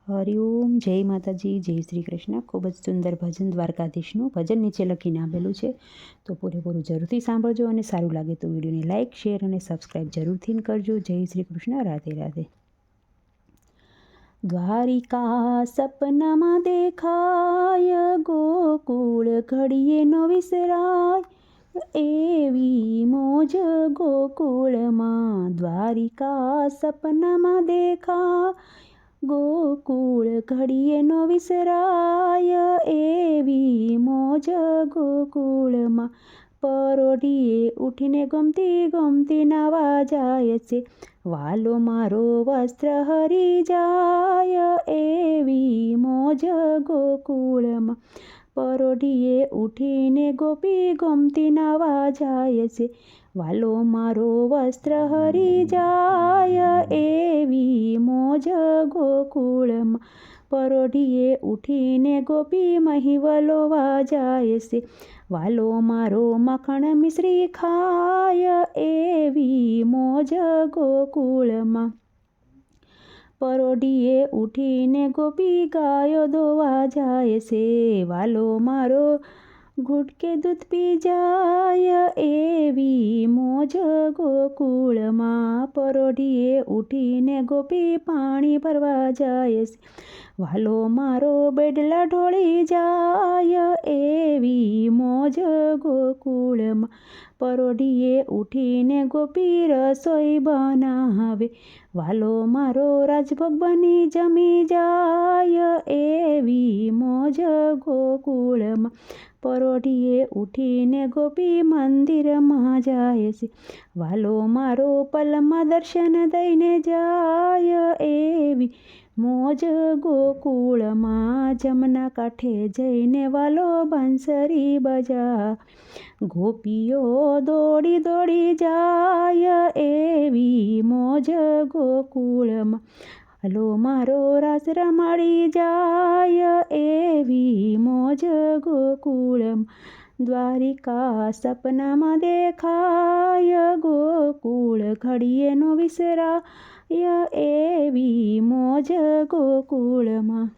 હરિઓમ, જય માતાજી, જય શ્રી કૃષ્ણ. ખૂબ જ સુંદર ભજન દ્વારકાધીશનું ભજન નીચે લખીને આવેલું છે, તો પૂરેપૂરું જરૂરથી સાંભળજો અને સારું લાગે તો વિડીયોને લાઇક, શેર અને સબસ્ક્રાઈબ જરૂરથી કરજો. જય શ્રી કૃષ્ણ. રાધે રાધે. દ્વારિકા સપનામાં દેખાય, ગોકુળ ઘડીએ નો વિસરાય, એવી મોજ ગોકુળમાં. દ્વારિકા સપનામાં દેખાય, ગોકુળ ઘડીએ નો વિસરાય, એવી મોજ ગોકુળમાં. પરોઢીએ ઉઠીને ગમતી ગમતી નાવા જાય છે, વાલો મારો વસ્ત્ર હરી જાય, એવી મોજ ગોકુળમાં. પરોઢીએ ઉઠીને ગોપી ગમતી નાવા જાય છે, વાલો મારો વસ્ત્ર હરી જાય, એવી મોજ ગોકુળમાં. પરોઢીએ ઉઠીને ગોપી મહિવલોવા જાય છે, વાલો મારો માખણ મિશ્રી ખાય, એવી મોજ ગોકુળમાં. પરોઢીએ ઉઠીને ગોપી ગાયો દોવા જાય છે, વાલો મારો ઘૂંટકે દૂધ પી જાય, એવી મોજ ગોકુળમાં. પરોઢીએ ઉઠીને ગોપી પાણી ભરવા જાય છે, વાલો મારો બેડલા ઢોળી જાય, એવી મોજ ગોકુળમાં. પરોઢીએ ઉઠીને ગોપી રસોઈ બનાવે, વાલો મારો રાજભોગ બની જમી જાય, એવી મોજ ગોકુળમાં. પરોઢીએ ઉઠીને ગોપી મંદિરમાં જાય છે, વાલો મારો પલમાં દર્શન દઈને જાય, એવી મોજ ગોકુળમાં. જમના કાંઠે જઈને વાલો બંસરી બજા, ગોપીઓ દોડી દોડી જાય, એવી મોજ ગોકુળમાં. વાલો મારો રાસ રમાડી જાય, એવી મોજ ગોકુળમાં. દ્વારિકા સપનામાં દેખાય, ગોકુળ ઘડીએ નો વિસરાય, એવી મોજ ગોકુળમાં.